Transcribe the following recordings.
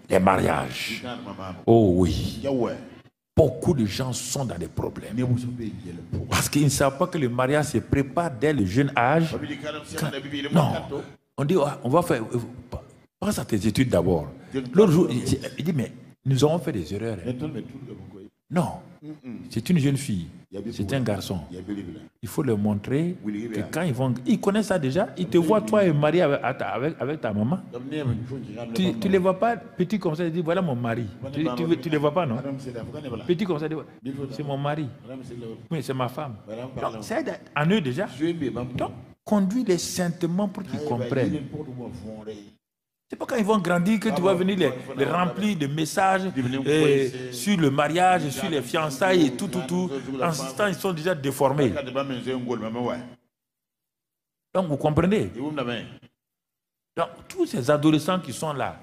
Les mariages. Oh oui. Beaucoup de gens sont dans des problèmes. Parce qu'ils ne savent pas que le mariage se prépare dès le jeune âge. Non. On dit, on va faire... Pense à tes études d'abord. L'autre jour, il dit, mais nous avons fait des erreurs. Non. C'est une jeune fille. C'est un garçon. Il faut leur montrer que quand ils vont... Ils connaissent ça déjà. Ils te voient, toi, marié avec ta maman. Tu ne les vois pas petits comme ça. Ils disent, voilà mon mari. Tu ne les vois pas, non? Petit comme ça, c'est mon mari. Oui, c'est ma femme. Ça aide en eux déjà. Donc, conduis-les saintement pour qu'ils comprennent. C'est pas quand ils vont grandir que tu vas venir les remplir de messages sur le mariage, sur les fiançailles et tout. En ce temps, ils sont déjà déformés. Donc, vous comprenez? Donc, tous ces adolescents qui sont là,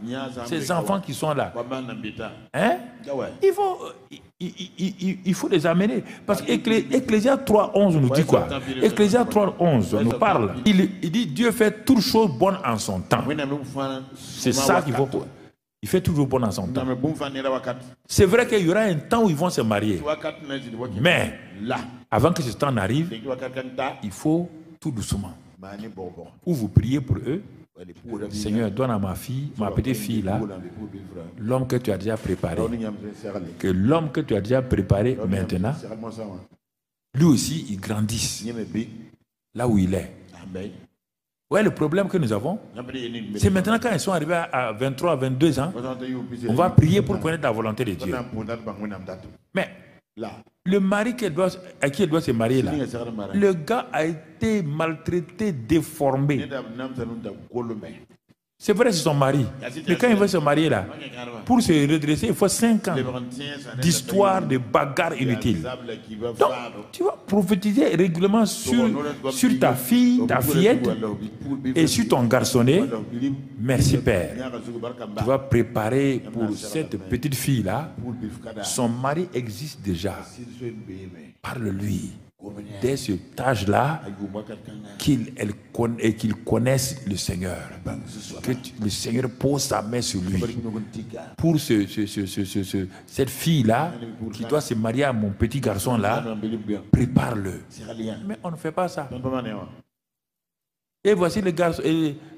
ces enfants qui sont là, hein? Il faut les amener. Parce qu'Ecclésias 3.11 nous dit quoi? Ecclésias 3.11 nous parle. Il dit, Dieu fait toutes choses bonnes en son temps. C'est ça qu'il faut. Il fait toujours bon en son temps. C'est vrai qu'il y aura un temps où ils vont se marier. Mais, avant que ce temps n'arrive, il faut tout doucement. Ou vous priez pour eux. Seigneur, donne à ma fille, ma petite fille là, l'homme que tu as déjà préparé. Que l'homme que tu as déjà préparé maintenant, lui aussi, il grandisse là où il est. Ouais, le problème que nous avons, c'est maintenant quand ils sont arrivés à 23, 22 ans, on va prier pour connaître la volonté de Dieu. Mais le mari à qui elle doit se marier là, le gars a été maltraité, déformé. C'est vrai, c'est son mari. Mais quand il veut se marier là, pour se redresser, il faut 5 ans d'histoire, de bagarre inutile. Donc, tu vas prophétiser régulièrement sur ta fille, ta fillette et sur ton garçonnet. Merci Père. Tu vas préparer pour cette petite fille là. Son mari existe déjà. Parle-lui. Dès cet âge-là, qu'il connaisse le Seigneur. Que le Seigneur pose sa main sur lui. Pour cette fille-là, qui doit se marier à mon petit garçon-là, prépare-le. Mais on ne fait pas ça. Et voici le garçon.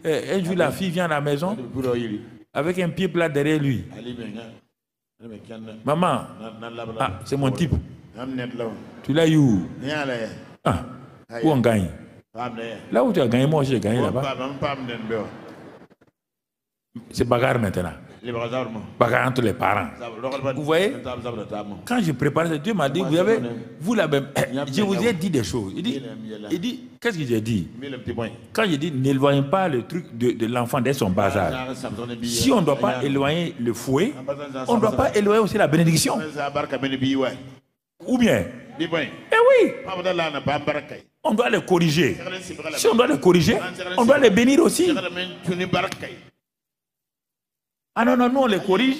Un jour, la fille vient à la maison avec un pied plat derrière lui. Maman, c'est mon type. Tu l'as eu où? Où on gagne? Là où tu as gagné, moi j'ai gagné là-bas. C'est bagarre maintenant. Bagarre entre les parents. Vous voyez? Quand je préparais, Dieu m'a dit, vous là-même, je vous ai dit des choses. Il dit, qu'est-ce que j'ai dit? Quand j'ai dit, n'éloignez pas le truc de l'enfant dès son bas âge. Si on ne doit pas éloigner le fouet, on ne doit pas éloigner aussi la bénédiction. Ou bien? Eh oui! On doit les corriger. Si on doit les corriger, on doit les bénir aussi. Ah non, nous on les corrige.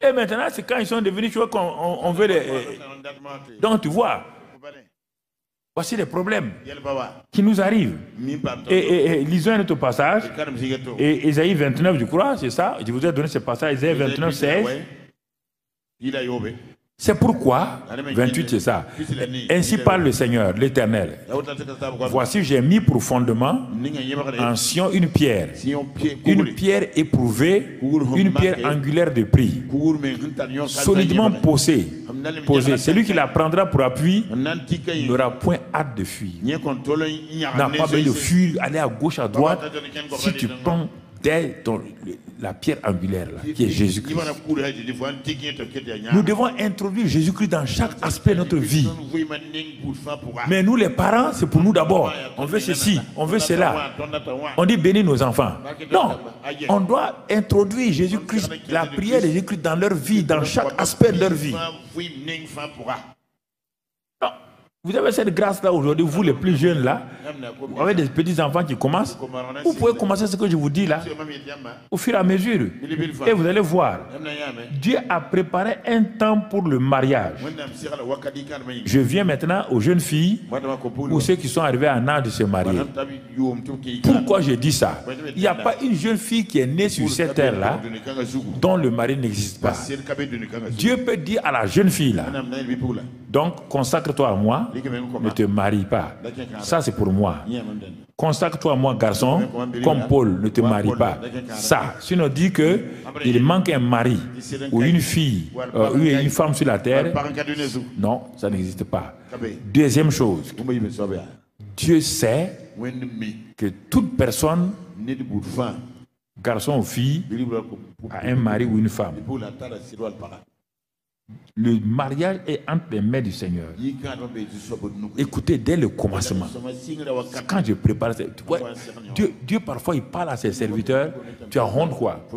Et maintenant, c'est quand ils sont devenus, tu vois, qu'on veut les... Donc tu vois, voici les problèmes qui nous arrivent. Et lisons un autre passage. Et Ésaïe 29, je crois, c'est ça. Je vous ai donné ce passage, Ésaïe 29, 16. C'est pourquoi, 28 c'est ça, ainsi parle le Seigneur, l'Éternel. Voici j'ai mis profondément en Sion une pierre éprouvée, une pierre angulaire de prix, solidement posée. Celui qui la prendra pour appui n'aura point hâte de fuir. N'a pas besoin de fuir, aller à gauche, à droite, si tu prends la pierre angulaire là, qui est Jésus-Christ. Nous devons introduire Jésus-Christ dans chaque aspect de notre vie. Mais nous les parents, c'est pour nous d'abord. On veut ceci, on veut cela. On dit bénir nos enfants. Non, on doit introduire Jésus-Christ, la prière de Jésus-Christ dans leur vie, dans chaque aspect de leur vie. Non. Vous avez cette grâce-là aujourd'hui, vous les plus jeunes là, avec des petits-enfants qui commencent, vous pouvez commencer ce que je vous dis là, au fur et à mesure. Et vous allez voir, Dieu a préparé un temps pour le mariage. Je viens maintenant aux jeunes filles, ou ceux qui sont arrivés à l'âge de se marier. Pourquoi je dis ça? Il n'y a pas une jeune fille qui est née sur cette terre-là, dont le mari n'existe pas. Dieu peut dire à la jeune fille là, donc consacre-toi à moi, ne te marie pas. Ça c'est pour moi. Consacre-toi à moi garçon, comme Paul, ne te marie pas. Ça, si on dit qu'il manque un mari ou une fille ou une femme sur la terre, non, ça n'existe pas. Deuxième chose, Dieu sait que toute personne, garçon ou fille, a un mari ou une femme. Le mariage est entre les mains du Seigneur. Écoutez, dès le commencement, quand je prépare, Dieu parfois il parle à ses serviteurs. Tu as honte quoi?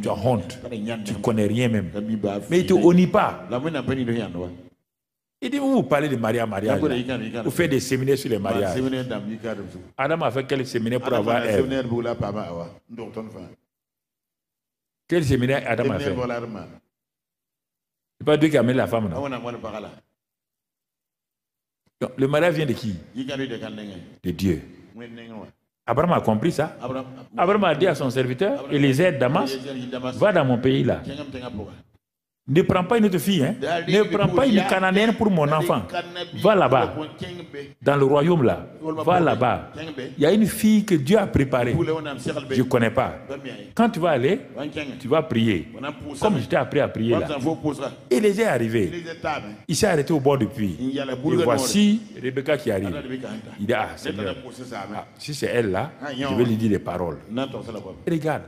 Tu as honte. Tu ne connais rien même. Mais il ne te honit pas. Il dit, vous parlez de mariage. Vous faites des séminaires sur les mariages. Adam a fait quel séminaire pour avoir Ève? Quel séminaire Adam a fait? C'est pas Dieu qui a amené la femme, non? Donc, le mariage vient de qui? De Dieu. Abraham a compris ça. Abraham a dit à son serviteur, Élisée, Damas, va dans mon pays là. Ne prends pas une autre fille, hein? Ne prends pas une Cananéenne pour mon enfant. Va là-bas, dans le royaume là. Va là-bas. Il y a une fille que Dieu a préparée. Je ne connais pas. Quand tu vas aller, tu vas prier. Comme je t'ai appris à prier là. Élisée est arrivé. Il s'est arrêté au bord du puits. Et voici Rebecca qui arrive. Il dit, ah Seigneur, si c'est elle là, je vais lui dire des paroles. Et regarde.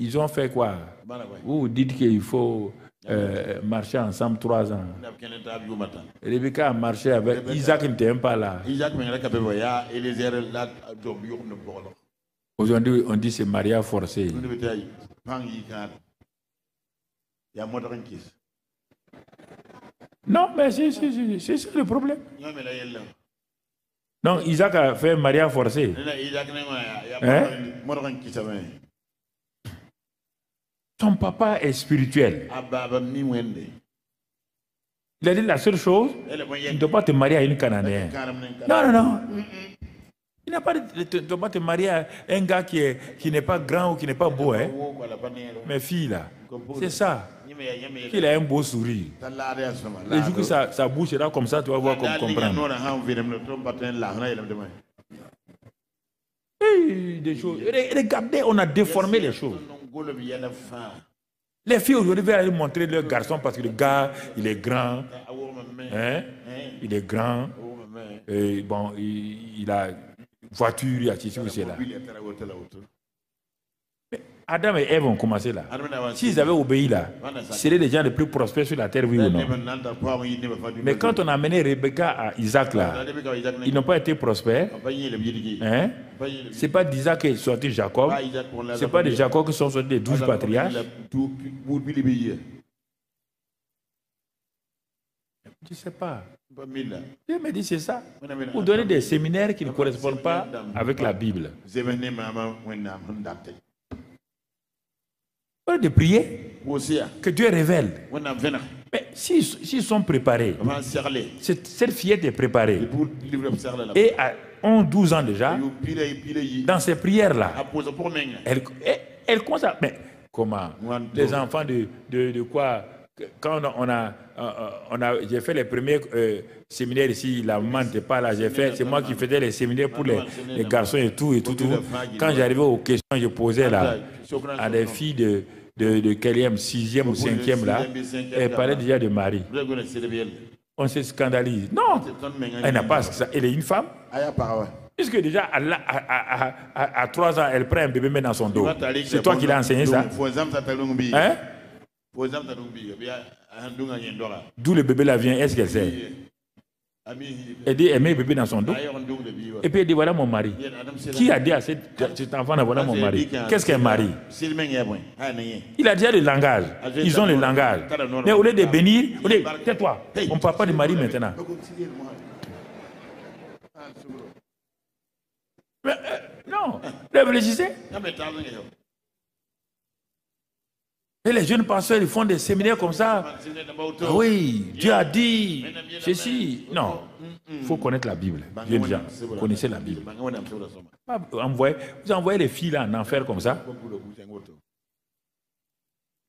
Ils ont fait quoi? Vous dites qu'il faut marcher ensemble 3 ans. Rebecca a marché avec Isaac, il n'était même pas là. Aujourd'hui, on dit c'est mariage forcé. Non, mais c'est ça le problème. Non, Isaac a fait un mariage forcé. Hein? Ton papa est spirituel. Il a dit la seule chose, tu ne dois pas te marier à une Cananéenne. Non. Il n'a pas dit tu ne dois pas te marier à un gars qui n'est pas grand ou qui n'est pas beau. Hein? Mes filles là, c'est ça. Qu'il a un beau sourire. Le jour que sa bouche sera comme ça, tu vas voir comme comprendre. Des choses. Regardez, on a déformé les choses. Les filles aujourd'hui veulent aller montrer leur garçon parce que le gars, il est grand. Hein? Il est grand. Et bon, il a une voiture, il a ceci ou cela. Adam et Ève ont commencé là. S'ils avaient obéi là, ils seraient les gens les plus prospères sur la terre, oui ou non? Mais quand on a amené Rebecca à Isaac là, ils n'ont pas été prospères. Hein? Ce n'est pas d'Isaac qui est sorti Jacob. Ce n'est pas de Jacob qui sont sortis les 12 patriarches. Je ne sais pas. Dieu me dit c'est ça. Vous donnez des séminaires qui ne correspondent pas avec la Bible. De prier, que Dieu révèle. Mais s'ils sont préparés, cette fillette est préparée. Et à 11-12 ans déjà, dans ces prières-là, elle commence à... Mais comment? Les enfants de quoi? Quand j'ai fait les premiers séminaires ici, la maman n'était pas là, c'est moi qui faisais les séminaires pour les garçons et tout. Quand j'arrivais aux questions, je posais là à des filles de quelième, 6e ou 5e là, elle parlait déjà de mari. On se scandalise. Non, elle n'a pas ça. Elle est une femme. Puisque déjà, à 3 ans, elle prend un bébé met dans son dos. C'est toi qui l'as enseigné ça. Hein? D'où le bébé là vient, est-ce qu'elle sait? Elle dit aimer bébé dans son dos. Et puis elle dit voilà mon mari. Qui a dit à cet enfant voilà mon mari? Qu'est-ce qu'un mari? Il a déjà le langage. Ils ont le langage. Mais au lieu de bénir, on dit tais-toi. On ne parle pas de mari maintenant. Mais, non, réfléchissez. Et les jeunes pasteurs, ils font des séminaires comme ça. Ah oui, Dieu a dit ceci. Non, il faut connaître la Bible. Jeunes gens, connaissez la Bible. Vous envoyez les filles là en enfer comme ça.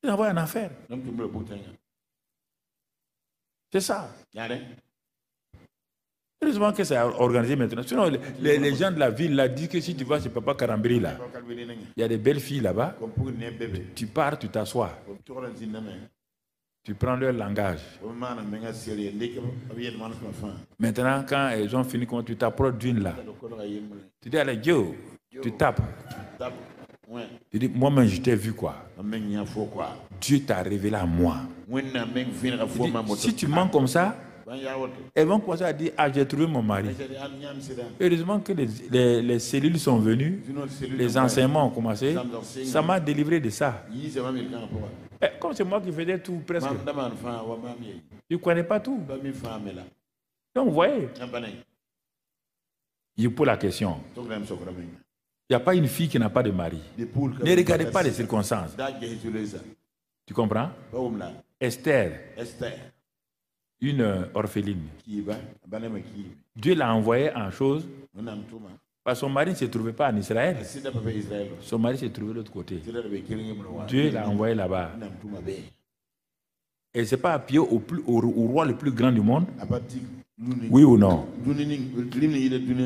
Vous envoyez en enfer. C'est ça. Heureusement que c'est organisé maintenant. Sinon, les gens de la ville là disent que si tu vas chez Papa Karambiri là, il y a des belles filles là-bas. Tu pars, tu t'assois. Tu prends leur langage. Maintenant, quand elles ont fini, quand tu t'approches d'une là, tu dis allez, Dieu, tu tapes. Tu dis, moi-même, je t'ai vu quoi. Dieu t'a révélé à moi. Dis, si tu mens comme ça, elles vont commencer à dire, ah, j'ai trouvé mon mari. Heureusement que les cellules sont venues, les enseignements ont commencé, ça m'a délivré de ça. Comme c'est moi qui faisais tout presque. Je ne connais pas tout. Donc, vous voyez, je pose la question. Il n'y a pas une fille qui n'a pas de mari. Ne regardez pas les circonstances. Tu comprends? Esther, une orpheline. Dieu l'a envoyée en chose. Parce que son mari ne se trouvait pas en Israël. Son mari se trouvait de l'autre côté. Dieu l'a envoyé là-bas. Et ce n'est pas appuyé au roi le plus grand du monde? Oui ou non?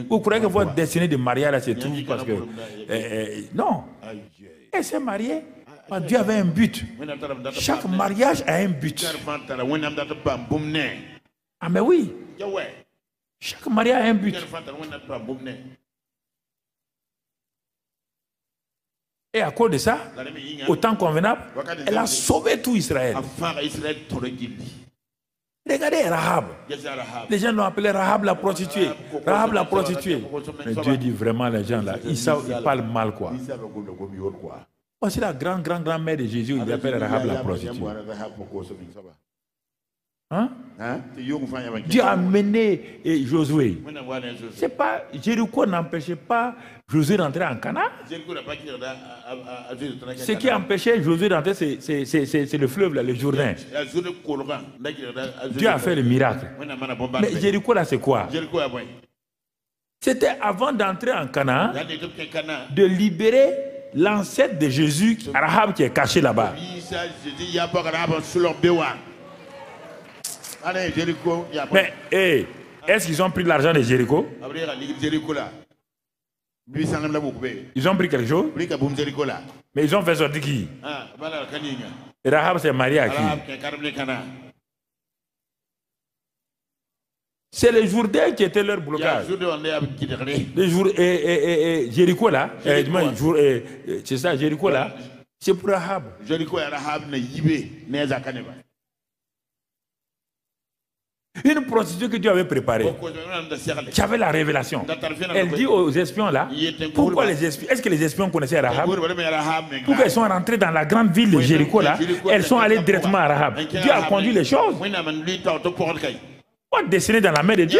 Vous croyez que votre destinée de mariage c'est tout parce que... non. Elle s'est mariée. Dieu avait un but. Chaque mariage a un but. Ah mais oui. Chaque mariage a un but. Et à cause de ça, au temps convenable, elle a sauvé tout Israël. Regardez Rahab. Les gens l'ont appelé Rahab la prostituée. Rahab la prostituée. Mais Dieu dit vraiment les gens là, ils parlent mal quoi. C'est la grand-mère de Jésus, il appelle Rahab la prostituée. Hein? Dieu a mené Josué. C'est pas, Jéricho n'empêchait pas Josué d'entrer en Canaan. Ce qui empêchait Josué d'entrer, c'est le fleuve, là, le Jourdain. Dieu a fait le miracle. Mais Jéricho, là, c'est quoi? C'était avant d'entrer en Canaan, de libérer l'ancêtre de Jésus, Rahab, qui est caché là-bas. Mais est-ce qu'ils ont pris l'argent de Jéricho? Ils ont pris quelque chose? Mais ils ont fait sortir qui? Rahab s'est marié à qui? C'est le Jourdain qui était leur blocage. Jéricho là, c'est ça, Jéricho là, c'est pour Rahab. Une prostituée que Dieu avait préparée, qui avait la révélation. Elle dit aux espions là, pourquoi les espions, est-ce que les espions connaissaient Rahab? Pourquoi ils sont rentrés dans la grande ville de Jéricho là, elles sont allées directement à Rahab. Dieu a conduit les choses. On dessiné dans la main de Dieu.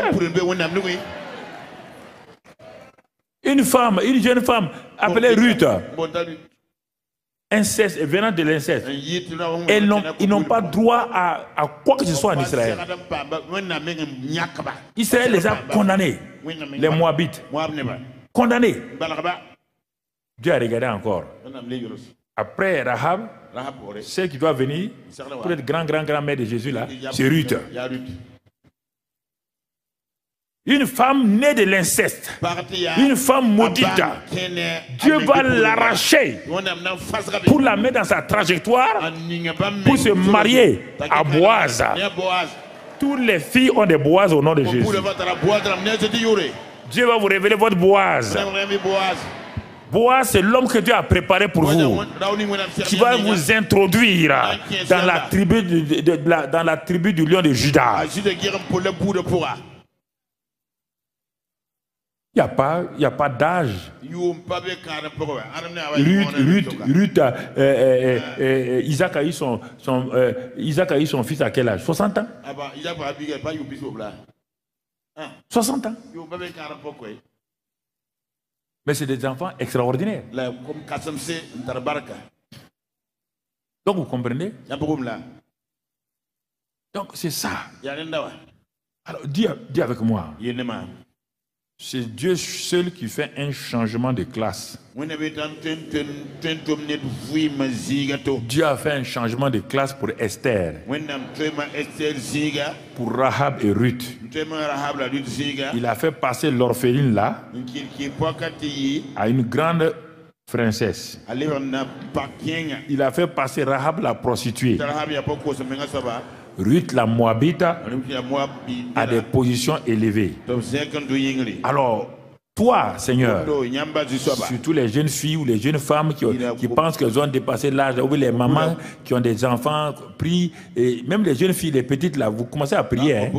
Une jeune femme appelée Ruth, inceste, venant de l'inceste, ils n'ont pas droit à quoi que ce soit en Israël. Israël les a condamnés, les Moabites, condamnés. Dieu a regardé encore. Après Rahab, celle qui doit venir pour être grand-mère de Jésus là, c'est Ruth. Une femme née de l'inceste, une femme maudite, Dieu va l'arracher pour la mettre dans sa trajectoire pour se marier à Boaz. Toutes les filles ont des Boaz au nom de Jésus. Dieu va vous révéler votre Boaz. Boaz, c'est l'homme que Dieu a préparé pour vous, qui va vous introduire dans la tribu du lion de Juda. Il n'y a pas d'âge. Ruth, Isaac a eu son fils à quel âge? 60 ans? 60 ans. Mais c'est des enfants extraordinaires. Donc vous comprenez? Donc c'est ça. Alors dis avec moi. C'est Dieu seul qui fait un changement de classe. Dieu a fait un changement de classe pour Esther, pour Rahab et Ruth. Il a fait passer l'orpheline là à une grande princesse. Il a fait passer Rahab la prostituée. Ruth la Moabite a des positions élevées. Alors, toi, Seigneur, surtout les jeunes filles ou les jeunes femmes qui pensent qu'elles ont dépassé l'âge, ou les mamans qui ont des enfants pris, et même les jeunes filles, les petites là, vous commencez à prier. Hein?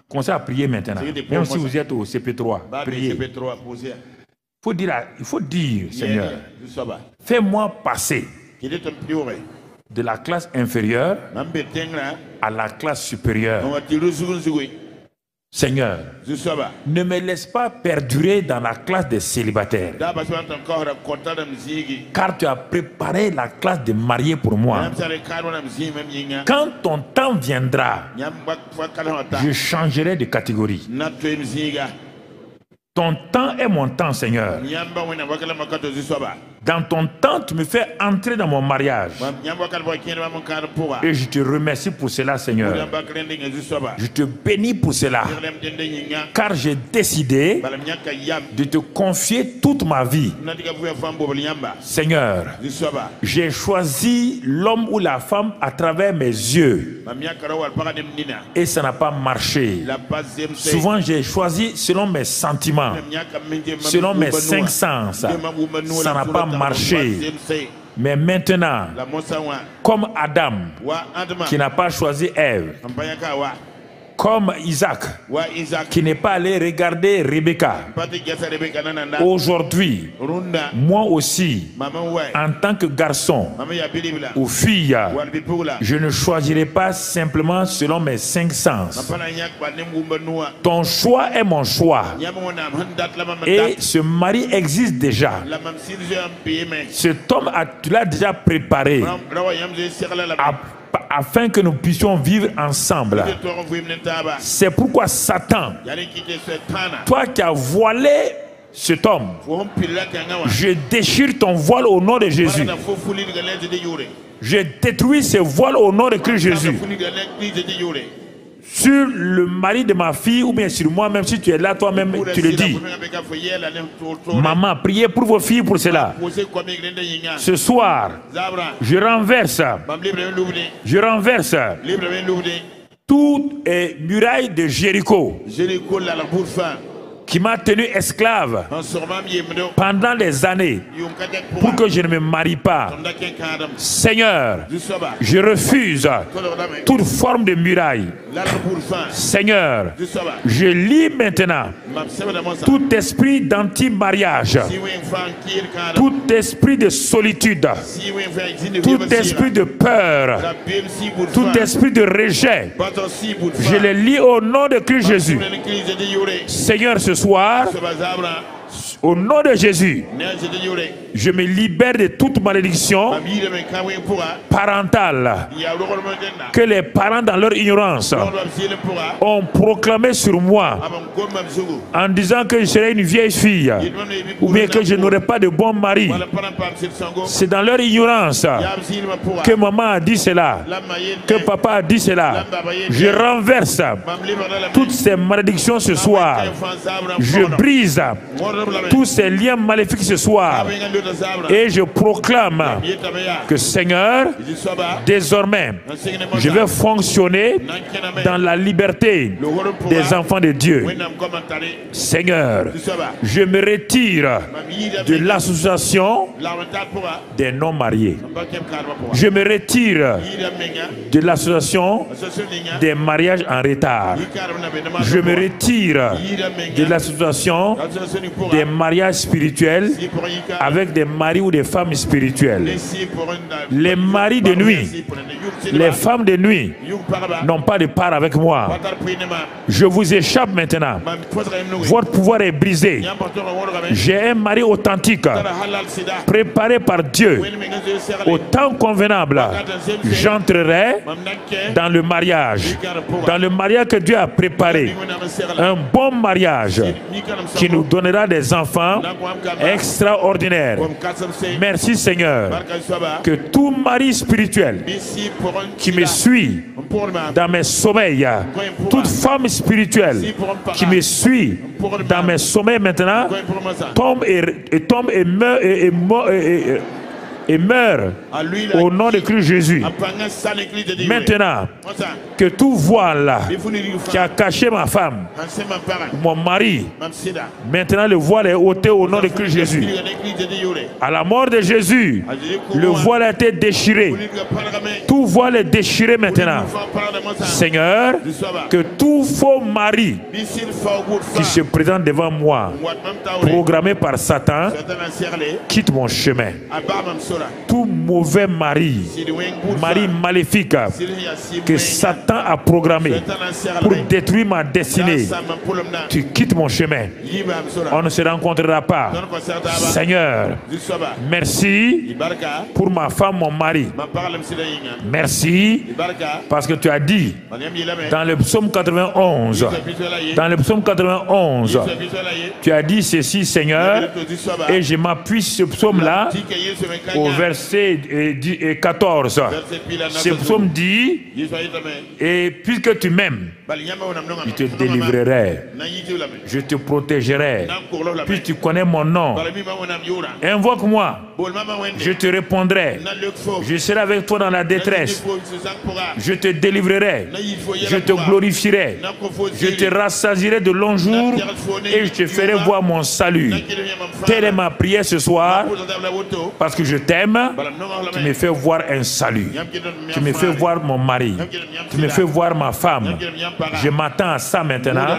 Commencez à prier maintenant. Même si vous êtes au CP3, priez. Il faut dire, Seigneur, fais-moi passer de la classe inférieure à la classe supérieure. Seigneur, ne me laisse pas perdurer dans la classe des célibataires, car tu as préparé la classe des mariés pour moi. Quand ton temps viendra, je changerai de catégorie. Ton temps est mon temps, Seigneur. Dans ton temps, tu me fais entrer dans mon mariage. Et je te remercie pour cela, Seigneur. Je te bénis pour cela. Car j'ai décidé de te confier toute ma vie. Seigneur, j'ai choisi l'homme ou la femme à travers mes yeux. Et ça n'a pas marché. Souvent, j'ai choisi selon mes sentiments, selon mes cinq sens. Ça n'a pas marché. Mais maintenant, comme Adam qui n'a pas choisi Ève, comme Isaac qui n'est pas allé regarder Rebecca, aujourd'hui, moi aussi, en tant que garçon ou fille, je ne choisirai pas simplement selon mes cinq sens. Ton choix est mon choix. Et ce mari existe déjà. Cet homme, tu l'as déjà préparé afin que nous puissions vivre ensemble. C'est pourquoi Satan, toi qui as voilé cet homme, je déchire ton voile au nom de Jésus. Je détruis ce voile au nom de Christ Jésus. Sur le mari de ma fille ou bien sur moi, même si tu es là toi-même, tu le dis. Maman, priez pour vos filles pour cela. Ce soir, je renverse toutes les murailles de Jéricho qui m'a tenu esclave pendant des années pour que je ne me marie pas. Seigneur, je refuse toute forme de muraille. Seigneur, je lis maintenant tout esprit d'anti-mariage, tout esprit de solitude, tout esprit de peur, tout esprit de rejet. Je les lis au nom de Christ Jésus. Seigneur, ce soir, au nom de Jésus, je me libère de toute malédiction parentale que les parents dans leur ignorance ont proclamé sur moi en disant que je serai une vieille fille ou bien que je n'aurai pas de bon mari. C'est dans leur ignorance que maman a dit cela, que papa a dit cela. Je renverse toutes ces malédictions ce soir. Je brise tous ces liens maléfiques ce soir. Et je proclame que Seigneur, désormais, je vais fonctionner dans la liberté des enfants de Dieu. Seigneur, je me retire de l'association des non-mariés. Je me retire de l'association des mariages en retard. Je me retire de l'association des mariages spirituels avec des maris ou des femmes spirituelles. Les maris de nuit, les femmes de nuit n'ont pas de part avec moi. Je vous échappe maintenant. Votre pouvoir est brisé. J'ai un mari authentique, préparé par Dieu. Au temps convenable, j'entrerai dans le mariage. Dans le mariage que Dieu a préparé. Un bon mariage qui nous donnera des enfants extraordinaires. Merci Seigneur. Que tout mari spirituel qui me suit dans mes sommeils, toute femme spirituelle qui me suit dans mes sommeils maintenant, tombe et meurt au nom de Christ Jésus. Maintenant, que tout voile qui a caché ma femme, mon mari, maintenant le voile est ôté au nom de Christ Jésus. À la mort de Jésus, le voile a été déchiré. Tout voile est déchiré maintenant. Seigneur, que tout faux mari qui se présente devant moi, programmé par Satan, quitte mon chemin. Tout mauvais mari, mari maléfique que Satan a programmé pour détruire ma destinée, tu quittes mon chemin. On ne se rencontrera pas. Seigneur, merci pour ma femme, mon mari. Merci parce que tu as dit dans le psaume 91, tu as dit ceci, Seigneur, et je m'appuie sur ce psaume-là au verset 14. Ce psaume dit, et puisque tu m'aimes, je te délivrerai, je te protégerai, puisque tu connais mon nom. Invoque-moi, je te répondrai, je serai avec toi dans la détresse, je te délivrerai, je te glorifierai, je te rassasierai de longs jours et je te ferai voir mon salut. Telle est ma prière ce soir, parce que je t'aime. Tu me fais voir un salut, tu me fais voir mon mari, tu me fais voir ma femme. Je m'attends à ça maintenant.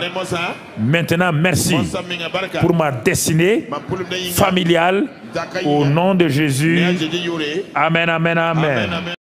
Maintenant, merci pour ma destinée familiale au nom de Jésus. Amen, amen, amen.